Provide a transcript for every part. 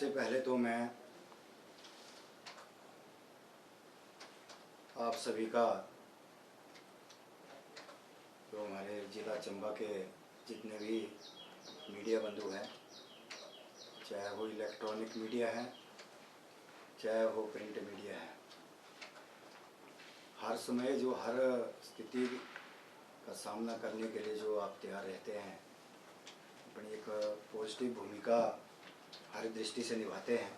सबसे पहले तो मैं आप सभी का, जो हमारे ज़िला चंबा के जितने भी मीडिया बंधु हैं, चाहे वो इलेक्ट्रॉनिक मीडिया है, चाहे वो प्रिंट मीडिया है, हर समय जो हर स्थिति का सामना करने के लिए जो आप तैयार रहते हैं, अपनी एक पॉजिटिव भूमिका हर दृष्टि से निभाते हैं,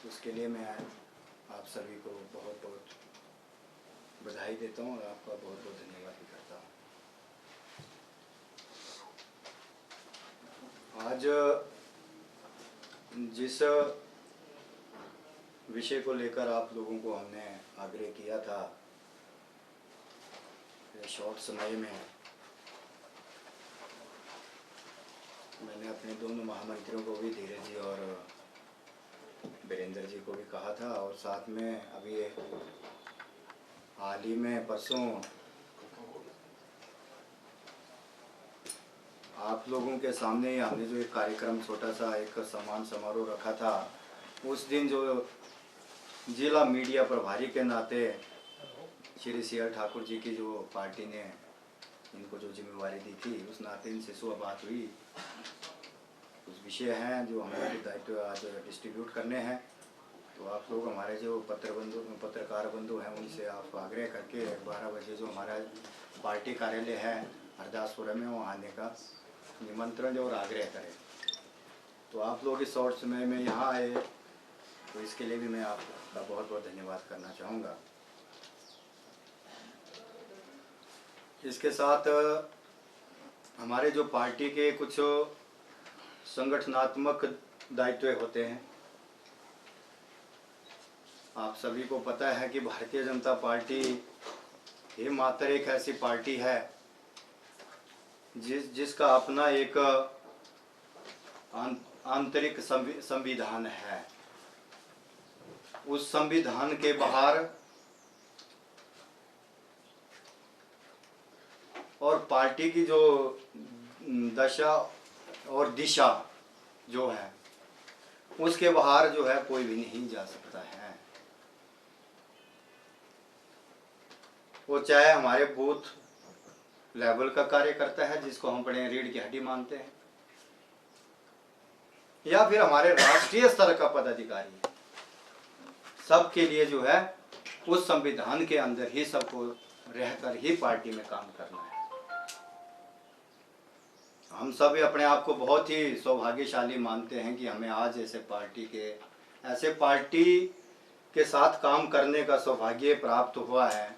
उसके लिए मैं आप सभी को बहुत बहुत बधाई देता हूँ और आपका बहुत बहुत धन्यवाद भी करता हूँ। आज जिस विषय को लेकर आप लोगों को हमने आग्रह किया था, शॉर्ट समय में मैंने अपने दोनों महामंत्रियों को भी, धीरज जी और वीरेंद्र जी को भी कहा था, और साथ में अभी हाल ही में परसों आप लोगों के सामने ही हमने जो एक कार्यक्रम, छोटा सा एक सम्मान समारोह रखा था, उस दिन जो जिला मीडिया प्रभारी के नाते श्री सी आर ठाकुर जी की जो पार्टी ने इनको जो जिम्मेवारी दी थी, उस नाते इनसे बात हुई। कुछ विषय हैं जो हमारे दायित्व आज डिस्ट्रीब्यूट करने हैं, तो आप लोग हमारे जो पत्रकार बंधु हैं, उनसे आप आग्रह करके 12 बजे जो हमारा पार्टी कार्यालय है हरदासपुरा में, वहाँ आने का निमंत्रण और आग्रह करें। तो आप लोग इस शॉर्ट समय में यहाँ आए, तो इसके लिए भी मैं आपका बहुत बहुत धन्यवाद करना चाहूँगा। इसके साथ हमारे जो पार्टी के कुछ संगठनात्मक दायित्व होते हैं। आप सभी को पता है कि भारतीय जनता पार्टी ही मात्र एक ऐसी पार्टी है जिसका अपना एक आंतरिक संविधान है। उस संविधान के बाहर और पार्टी की जो दशा और दिशा जो है, उसके बाहर जो है कोई भी नहीं जा सकता है। वो चाहे हमारे बूथ लेवल का कार्यकर्ता है, जिसको हम बड़े रीढ़ की हड्डी मानते हैं, या फिर हमारे राष्ट्रीय स्तर का पदाधिकारी है, सबके लिए जो है उस संविधान के अंदर ही सबको रहकर ही पार्टी में काम करना है। हम सब अपने आप को बहुत ही सौभाग्यशाली मानते हैं कि हमें आज ऐसे पार्टी के साथ काम करने का सौभाग्य प्राप्त हुआ है,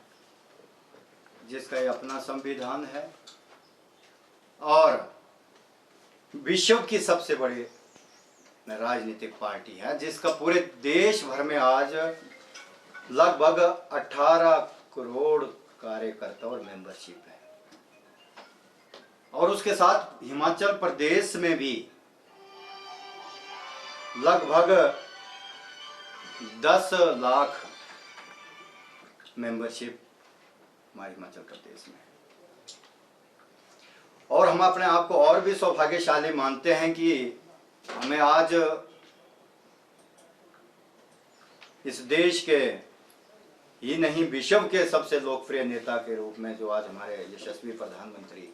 जिसका ये अपना संविधान है और विश्व की सबसे बड़ी राजनीतिक पार्टी है, जिसका पूरे देश भर में आज लगभग 18 करोड़ कार्यकर्ता और मेंबरशिप है। और उसके साथ हिमाचल प्रदेश में भी लगभग 10 लाख मेंबरशिप हमारे हिमाचल प्रदेश में। और हम अपने आप को और भी सौभाग्यशाली मानते हैं कि हमें आज इस देश के ही नहीं, विश्व के सबसे लोकप्रिय नेता के रूप में जो आज हमारे यशस्वी प्रधानमंत्री,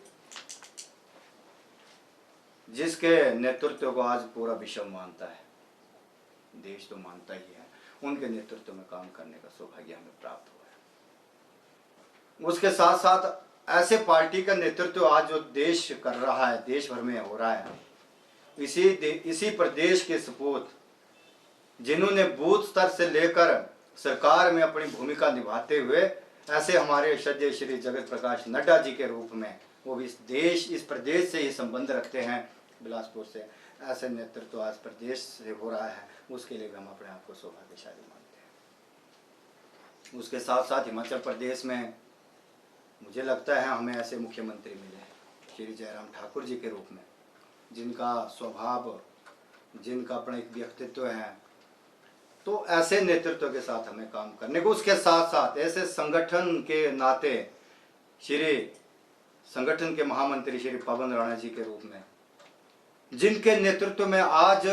जिसके नेतृत्व को आज पूरा विश्व मानता है, देश तो मानता ही है, उनके नेतृत्व में काम करने का सौभाग्य हमें प्राप्त हुआ है। उसके साथ साथ ऐसे पार्टी का नेतृत्व आज जो देश कर रहा है, देश भर में हो रहा है, इसी प्रदेश के सपूत, जिन्होंने बूथ स्तर से लेकर सरकार में अपनी भूमिका निभाते हुए, ऐसे हमारे श्रद्धेय श्री जगत प्रकाश नड्डा जी के रूप में, वो भी इस प्रदेश से ही संबंध रखते हैं, बिलासपुर से, ऐसे नेतृत्व आज प्रदेश से हो रहा है, उसके लिए हम अपने आप को सौभाग्यशाली मानते हैं। उसके साथ साथ हिमाचल प्रदेश में मुझे लगता है हमें ऐसे मुख्यमंत्री मिले हैं, श्री जयराम ठाकुर जी के रूप में, जिनका स्वभाव, जिनका अपना एक व्यक्तित्व है। तो ऐसे नेतृत्व के साथ हमें काम करने को, उसके साथ साथ ऐसे संगठन के नाते संगठन के महामंत्री श्री पवन राणा जी के रूप में, जिनके नेतृत्व में आज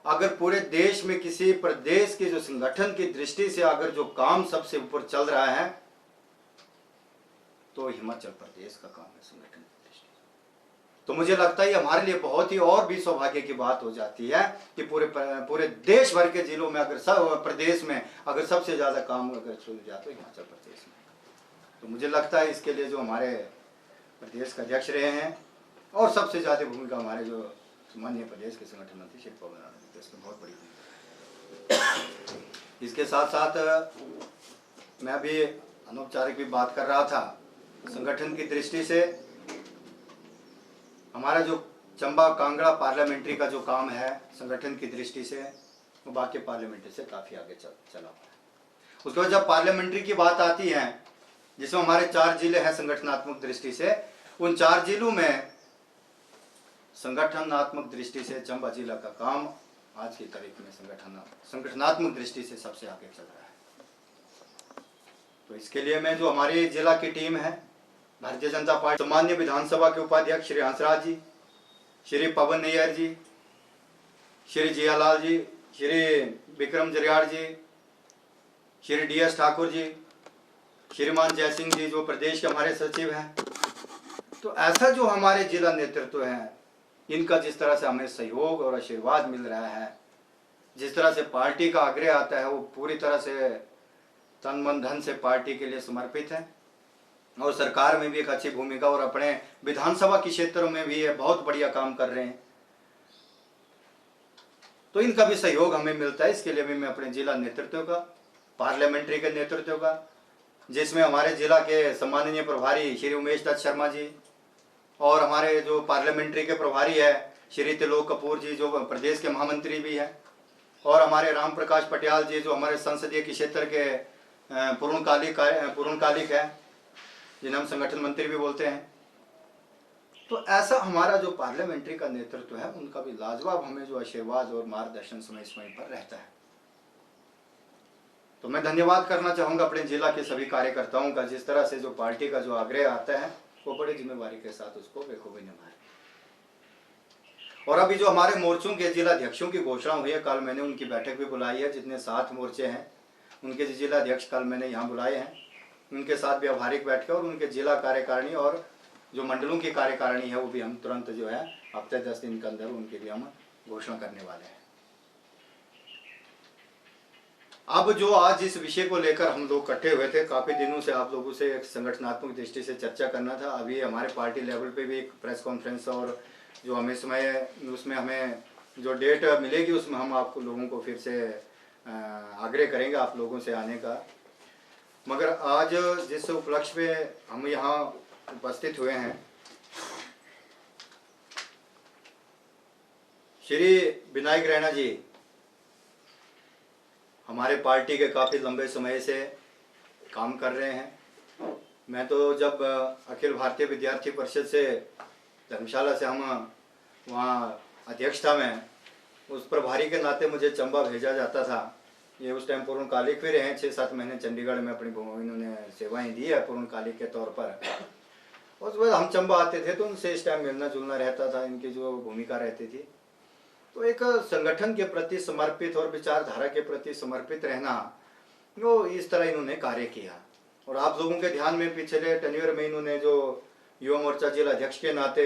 अगर पूरे देश में किसी प्रदेश के जो संगठन की दृष्टि से अगर जो काम सबसे ऊपर चल रहा है तो हिमाचल प्रदेश का काम है संगठन की दृष्टि से। तो मुझे लगता है हमारे लिए बहुत ही और भी सौभाग्य की बात हो जाती है कि पूरे देश भर के जिलों में अगर सब प्रदेश में अगर सबसे ज्यादा काम अगर शुरू जाए तो हिमाचल प्रदेश में। तो मुझे लगता है इसके लिए जो हमारे प्रदेश के अध्यक्ष रहे हैं और सबसे ज्यादा भूमिका हमारे जो माननीय प्रदेश के संगठन मंत्री श्री पवन राणा जी, इसमें बहुत बड़ी भूमिका। इसके साथ साथ मैं अभी अनौपचारिक भी बात कर रहा था, संगठन की दृष्टि से हमारा जो चंबा कांगड़ा पार्लियामेंट्री का जो काम है संगठन की दृष्टि से वो बाकी पार्लियामेंट्री से काफी आगे चला हुआ है। उसके बाद जब पार्लियामेंट्री की बात आती है जिसमें हमारे 4 जिले हैं संगठनात्मक दृष्टि से, उन 4 जिलों में संगठनात्मक दृष्टि से चंबा जिला का काम आज की तारीख में संगठनात्मक दृष्टि से सबसे आगे चल रहा है। तो इसके लिए मैं जो हमारी जिला की टीम है भारतीय जनता पार्टी सामान्य विधानसभा के उपाध्यक्ष श्री हंसराज जी, श्री पवन नैयर जी, श्री जियालाल जी, श्री विक्रम जरियाड़ जी, श्री DS ठाकुर जी, श्रीमान जयसिंह जी जो प्रदेश के हमारे सचिव हैं। तो ऐसा जो हमारे जिला नेतृत्व है इनका जिस तरह से हमें सहयोग और आशीर्वाद मिल रहा है, जिस तरह से पार्टी का आग्रह आता है वो पूरी तरह से तन मन धन से पार्टी के लिए समर्पित है और सरकार में भी एक अच्छी भूमिका और अपने विधानसभा के क्षेत्रों में भी ये बहुत बढ़िया काम कर रहे हैं। तो इनका भी सहयोग हमें मिलता है। इसके लिए भी मैं अपने जिला नेतृत्व का, पार्लियामेंट्री के नेतृत्व का, जिसमें हमारे जिला के सम्माननीय प्रभारी श्री उमेश दत्त शर्मा जी और हमारे जो पार्लियामेंट्री के प्रभारी है श्री त्रिलोक कपूर जी जो प्रदेश के महामंत्री भी हैं, और हमारे राम प्रकाश पटियाल जी जो हमारे संसदीय क्षेत्र के पूर्णकालिक है जिन्हें हम संगठन मंत्री भी बोलते हैं। तो ऐसा हमारा जो पार्लियामेंट्री का नेतृत्व है उनका भी लाजवाब हमें जो आशीर्वाद और मार्गदर्शन समय समय पर रहता है। तो मैं धन्यवाद करना चाहूँगा अपने जिला के सभी कार्यकर्ताओं का, जिस तरह से जो पार्टी का जो आग्रह आता है वो बड़ी जिम्मेवारी के साथ उसको बेखूबी निभाए। और अभी जो हमारे मोर्चों के जिला अध्यक्षों की घोषणा हुई है, कल मैंने उनकी बैठक भी बुलाई है। जितने 7 मोर्चे हैं उनके जिला अध्यक्ष कल मैंने यहाँ बुलाए हैं, उनके साथ व्यवहारिक बैठकें और उनके जिला कार्यकारिणी और जो मंडलों की कार्यकारिणी है वो भी हम तुरंत जो है हफ्ते 10 दिन के अंदर उनके लिए हम घोषणा करने वाले हैं। अब जो आज इस विषय को लेकर हम लोग इकट्ठे हुए थे, काफी दिनों से आप लोगों से एक संगठनात्मक दृष्टि से चर्चा करना था। अभी हमारे पार्टी लेवल पे भी एक प्रेस कॉन्फ्रेंस और जो हमें समय उसमें हमें जो डेट मिलेगी उसमें हम आपको लोगों को फिर से आग्रह करेंगे आप लोगों से आने का। मगर आज जिस उपलक्ष्य पे हम यहाँ उपस्थित हुए हैं, श्री विनायक रैना जी हमारे पार्टी के काफ़ी लंबे समय से काम कर रहे हैं। मैं तो जब अखिल भारतीय विद्यार्थी परिषद से धर्मशाला से हम वहाँ अध्यक्षता में उस प्रभारी के नाते मुझे चंबा भेजा जाता था। ये उस टाइम पूर्णकालिक भी रहे, 6-7 महीने चंडीगढ़ में अपनी इन्होंने सेवाएं दी है पूर्णकालिक के तौर पर। उस वक्त हम चंबा आते थे तो उनसे इस टाइम मिलना जुलना रहता था, इनकी जो भूमिका रहती थी। तो एक संगठन के प्रति समर्पित और विचारधारा के प्रति समर्पित रहना, वो इस तरह इन्होंने कार्य किया। और आप लोगों के ध्यान में पिछले टेन्योर में इन्होंने जो युवा मोर्चा जिला अध्यक्ष के नाते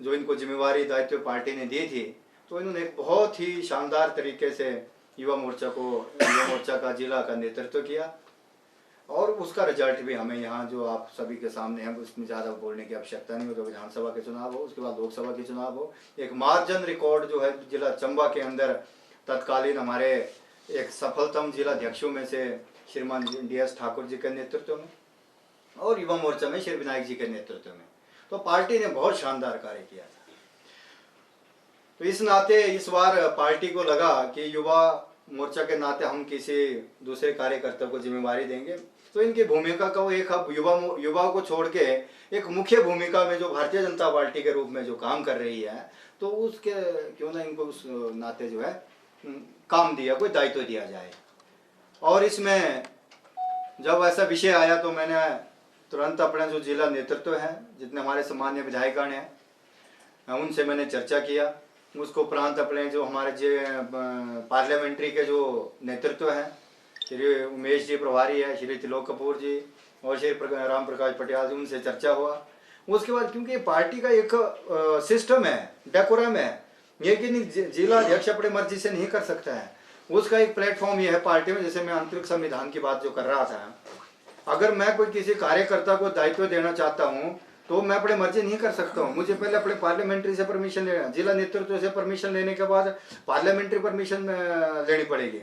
जो इनको जिम्मेवारी दायित्व पार्टी ने दी थी, तो इन्होंने एक बहुत ही शानदार तरीके से युवा मोर्चा का जिला का नेतृत्व किया। और उसका रिजल्ट भी हमें यहाँ जो आप सभी के सामने है, उसमें ज़्यादा बोलने की आवश्यकता नहीं हो। तो विधानसभा के चुनाव हो, उसके बाद लोकसभा के चुनाव हो, एक मार्जिन रिकॉर्ड जो है जिला चंबा के अंदर तत्कालीन हमारे एक सफलतम जिला अध्यक्षों में से श्रीमान DS ठाकुर जी के नेतृत्व में और युवा मोर्चा में श्री विनायक जी के नेतृत्व में, तो पार्टी ने बहुत शानदार कार्य किया था। तो इस नाते इस बार पार्टी को लगा कि युवा मोर्चा के नाते हम किसी दूसरे कार्यकर्ता को जिम्मेवारी देंगे, तो इनकी भूमिका का वो एक युवाओं को छोड़ के एक मुख्य भूमिका में जो भारतीय जनता पार्टी के रूप में जो काम कर रही है, तो उसके क्यों ना इनको उस नाते जो है काम दिया, कोई दायित्व दिया जाए। और इसमें जब ऐसा विषय आया तो मैंने तुरंत अपना जो जिला नेतृत्व है, जितने हमारे सामान्य विधायकगण हैं, उनसे मैंने चर्चा किया उसको उपरांत अपने जो हमारे पार्लियामेंट्री के जो नेतृत्व हैं, श्री उमेश जी प्रभारी है, श्री त्रिलोक कपूर जी और श्री राम प्रकाश पटियाल जी, उनसे चर्चा हुआ। उसके बाद क्योंकि पार्टी का एक सिस्टम है, डेकोरम है, ये कि जिला अध्यक्ष अपने मर्जी से नहीं कर सकता है, उसका एक प्लेटफॉर्म ये है पार्टी में। जैसे मैं आंतरिक संविधान की बात जो कर रहा था, अगर मैं कोई किसी कार्यकर्ता को दायित्व देना चाहता हूँ तो मैं अपने मर्जी नहीं कर सकता हूँ, मुझे पहले अपने पार्लियामेंट्री से परमिशन लेना, जिला नेतृत्व से परमिशन लेने के बाद पार्लियामेंट्री परमिशन लेनी पड़ेगी।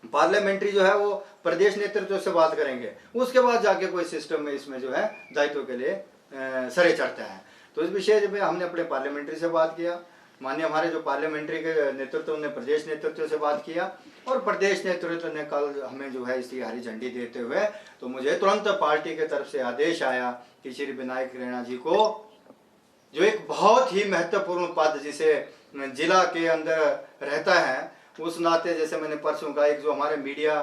पार्लियामेंट्री जो है वो प्रदेश नेतृत्व से बात करेंगे, उसके बाद जाके कोई सिस्टम में इसमें जो है दायित्व के लिए सरे चढ़ता है। तो इस विषय में हमने अपने पार्लियामेंट्री से बात किया, माननीय हमारे जो पार्लियामेंट्री के नेतृत्व ने प्रदेश नेतृत्व से बात किया, और प्रदेश नेतृत्व ने कल हमें जो है इसकी हरी झंडी देते हुए तो मुझे तुरंत पार्टी के तरफ से आदेश आया कि श्री विनायक रैना जी को जो एक बहुत ही महत्वपूर्ण पद जिसे जिला के अंदर रहता है, उस नाते जैसे मैंने परसों कहा, एक जो हमारे मीडिया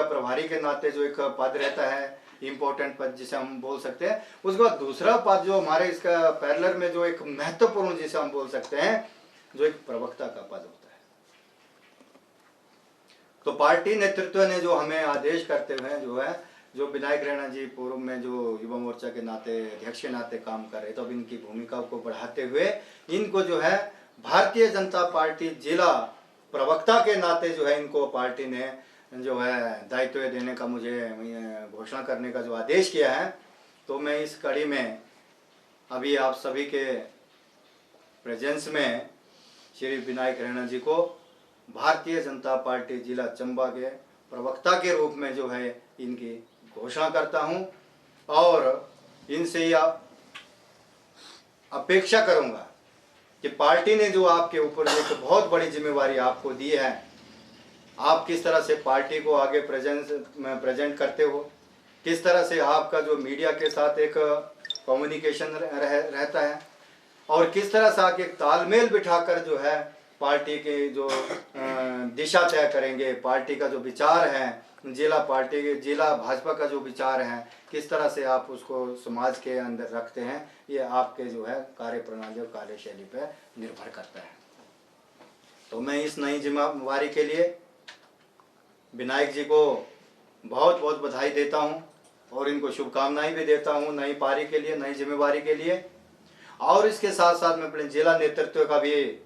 प्रभारी के नाते जो एक पद रहता है, इम्पोर्टेंट पद जिसे हम बोल सकते हैं, उसके बाद दूसरा पद जो हमारे इसका पैरेलल में जो एक महत्वपूर्ण जिसे हम बोल सकते हैं, जो एक प्रवक्ता का पद होता है। तो पार्टी नेतृत्व ने जो हमें आदेश करते हुए जो है, जो विनायक रैना जी पूर्व में जो युवा मोर्चा के नाते अध्यक्ष के नाते काम कर रहे, तो अब इनकी भूमिका को बढ़ाते हुए इनको जो है भारतीय जनता पार्टी जिला प्रवक्ता के नाते जो है इनको पार्टी ने जो है दायित्व देने का मुझे घोषणा करने का जो आदेश किया है। तो मैं इस कड़ी में अभी आप सभी के प्रेजेंस में श्री विनायक रैना जी को भारतीय जनता पार्टी जिला चंबा के प्रवक्ता के रूप में जो है इनकी घोषणा करता हूं, और इनसे यह अपेक्षा करूंगा कि पार्टी ने जो आपके ऊपर एक बहुत बड़ी जिम्मेवारी आपको दी है, आप किस तरह से पार्टी को आगे प्रेजेंट करते हो, किस तरह से आपका जो मीडिया के साथ एक कम्युनिकेशन रहता है, और किस तरह से आके तालमेल बिठाकर जो है पार्टी के जो दिशा तय करेंगे, पार्टी का जो विचार है, जिला भाजपा का जो विचार है, किस तरह से आप उसको समाज के अंदर रखते हैं, ये आपके जो है कार्य प्रणाली और कार्यशैली पर निर्भर करता है। तो मैं इस नई जिम्मेवारी के लिए विनायक जी को बहुत बहुत बधाई देता हूं और इनको शुभकामनाएं भी देता हूं नई पारी के लिए, नई जिम्मेवारी के लिए। और इसके साथ साथ मैं अपने जिला नेतृत्व का भी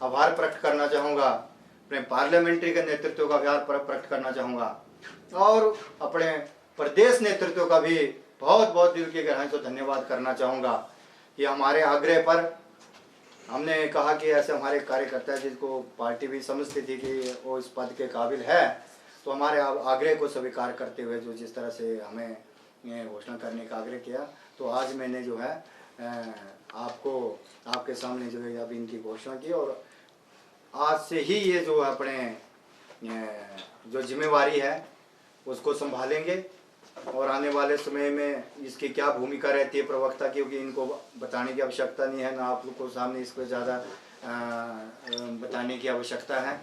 आभार प्रकट करना चाहूँगा, अपने पार्लियामेंट्री के नेतृत्व का आभार प्रकट करना चाहूँगा, और अपने प्रदेश नेतृत्व का भी बहुत बहुत दिल की गहराई से धन्यवाद करना चाहूँगा कि हमारे आग्रह पर हमने कहा कि ऐसे हमारे कार्यकर्ता जिसको पार्टी भी समझती थी कि वो इस पद के काबिल है, तो हमारे आग्रह को स्वीकार करते हुए जो जिस तरह से हमें घोषणा करने का आग्रह किया, तो आज मैंने जो है आपके सामने जो है अब इनकी घोषणा की, और आज से ही ये जो अपने जो जिम्मेवारी है उसको संभालेंगे, और आने वाले समय में इसकी क्या भूमिका रहती है प्रवक्ता की, क्योंकि इनको बताने की आवश्यकता नहीं है, ना आप लोग को सामने इसको ज़्यादा बताने की आवश्यकता है।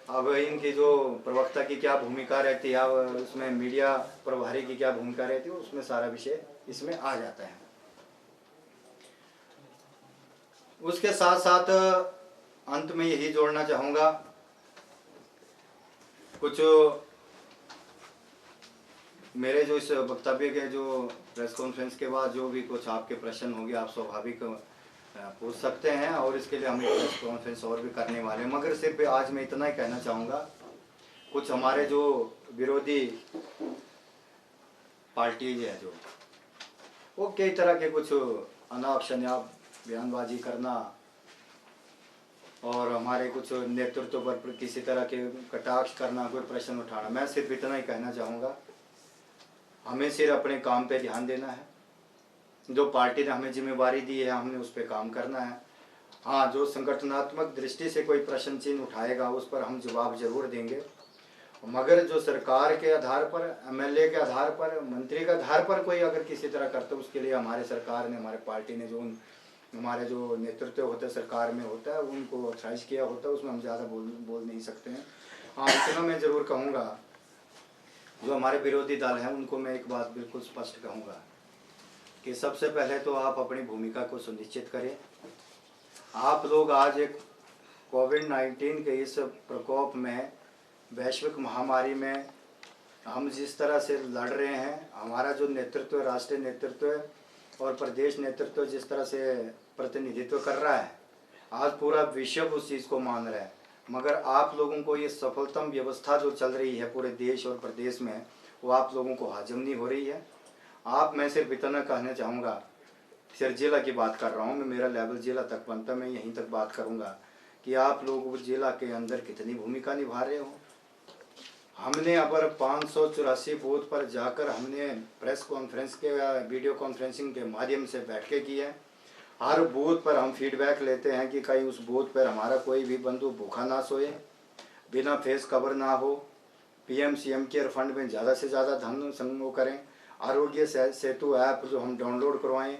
अब इनकी जो प्रवक्ता की क्या भूमिका रहती है, अब उसमें मीडिया प्रभारी की क्या भूमिका रहती है, उसमें सारा विषय इसमें आ जाता है। उसके साथ साथ अंत में यही जोड़ना चाहूँगा, कुछ मेरे जो इस वक्तव्य के जो प्रेस कॉन्फ्रेंस के बाद जो भी कुछ आपके प्रश्न होंगे आप स्वाभाविक पूछ सकते हैं, और इसके लिए हम प्रेस कॉन्फ्रेंस और भी करने वाले हैं। मगर सिर्फ आज मैं इतना ही कहना चाहूँगा, कुछ हमारे जो विरोधी पार्टी है जो वो कई तरह के कुछ अनाप शनाप बयानबाजी करना और हमारे कुछ नेतृत्व पर किसी तरह के कटाक्ष करना, कोई प्रश्न उठाना, मैं सिर्फ इतना ही कहना चाहूँगा, हमें सिर्फ अपने काम पे ध्यान देना है। जो पार्टी ने हमें जिम्मेवारी दी है हमने उस पर काम करना है। हाँ, जो संगठनात्मक दृष्टि से कोई प्रश्न चिन्ह उठाएगा उस पर हम जवाब जरूर देंगे, मगर जो सरकार के आधार पर, एमएलए के आधार पर, मंत्री के आधार पर कोई अगर किसी तरह करते, उसके लिए हमारे सरकार ने, हमारे पार्टी ने जो हमारे जो नेतृत्व होता है सरकार में होता है उनको ऑथराइज किया होता है, उसमें हम ज़्यादा बोल नहीं सकते हैं। हाँ, इतना मैं ज़रूर कहूँगा, जो हमारे विरोधी दल हैं उनको मैं एक बात बिल्कुल स्पष्ट कहूँगा कि सबसे पहले तो आप अपनी भूमिका को सुनिश्चित करें, आप लोग आज एक कोविड-19 के इस प्रकोप में, वैश्विक महामारी में हम जिस तरह से लड़ रहे हैं, हमारा जो नेतृत्व, राष्ट्रीय नेतृत्व और प्रदेश नेतृत्व जिस तरह से प्रतिनिधित्व कर रहा है, आज पूरा विश्व उस चीज़ को मान रहा है। मगर आप लोगों को ये सफलतम व्यवस्था जो चल रही है पूरे देश और प्रदेश में, वो आप लोगों को हजम नहीं हो रही है। आप, मैं सिर्फ इतना कहना चाहूँगा, सिर्फ जिला की बात कर रहा हूँ मैं, मेरा लेवल जिला तक बनता, मैं यहीं तक बात करूँगा कि आप लोग उस जिला के अंदर कितनी भूमिका निभा रहे हो। हमने अगर 584 बूथ पर जाकर हमने प्रेस कॉन्फ्रेंस के या वीडियो कॉन्फ्रेंसिंग के माध्यम से बैठकें की है। हर बूथ पर हम फीडबैक लेते हैं कि कहीं उस बूथ पर हमारा कोई भी बंधु भूखा ना सोए, बिना फेस कवर ना हो, पीएम सीएम केयर फंड में ज़्यादा से ज़्यादा धन संग्रह करें, आरोग्य सेतु ऐप जो हम डाउनलोड करवाएं,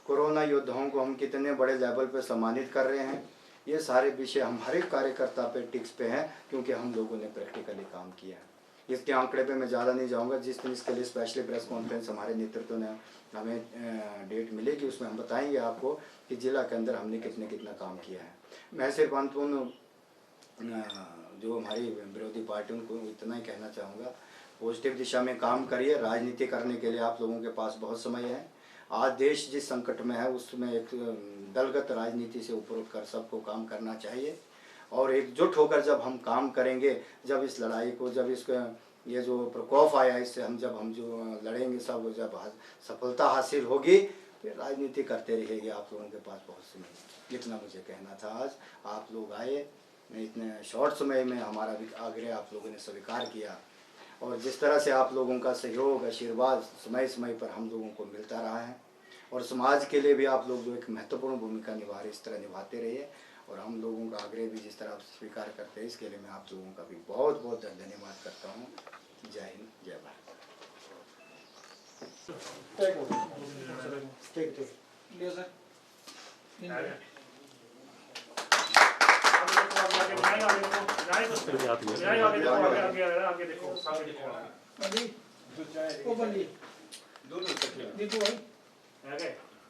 कोरोना योद्धाओं को हम कितने बड़े लेवल पर सम्मानित कर रहे हैं, ये सारे विषय हम हर एक कार्यकर्ता पे टिक्स पे हैं, क्योंकि हम लोगों ने प्रैक्टिकली काम किया है। इसके आंकड़े पे मैं ज़्यादा नहीं जाऊंगा। जिस दिन इसके लिए स्पेशली प्रेस कॉन्फ्रेंस हमारे नेतृत्व ने हमें डेट मिलेगी, उसमें हम बताएंगे आपको कि जिला के अंदर हमने कितना काम किया है। मैं सिर्फ अंतुन जो हमारी विरोधी पार्टी उनको इतना ही कहना चाहूँगा, पॉजिटिव दिशा में काम करिए। राजनीति करने के लिए आप लोगों के पास बहुत समय है। आज देश जिस संकट में है उसमें एक दलगत राजनीति से ऊपर उठकर सबको काम करना चाहिए, और एकजुट होकर जब हम काम करेंगे, जब इस लड़ाई को, जब इसको ये जो प्रकोप आया इससे हम जो लड़ेंगे, सब जब सफलता हासिल होगी, फिर राजनीति करते रहेगी। आप लोगों के पास बहुत समय, इतना मुझे कहना था। आज आप लोग आए, इतने शॉर्ट समय में हमारा आग्रह आप लोगों ने स्वीकार किया, और जिस तरह से आप लोगों का सहयोग, आशीर्वाद समय समय पर हम लोगों को मिलता रहा है, और समाज के लिए भी आप लोग जो एक महत्वपूर्ण भूमिका निभा रहे, इस तरह निभाते रहिए। और हम लोगों का आग्रह भी जिस तरह आप स्वीकार करते हैं, इसके लिए मैं आप लोगों का भी बहुत बहुत धन्यवाद करता हूँ। जय हिंद, जय भारत।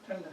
ठंडा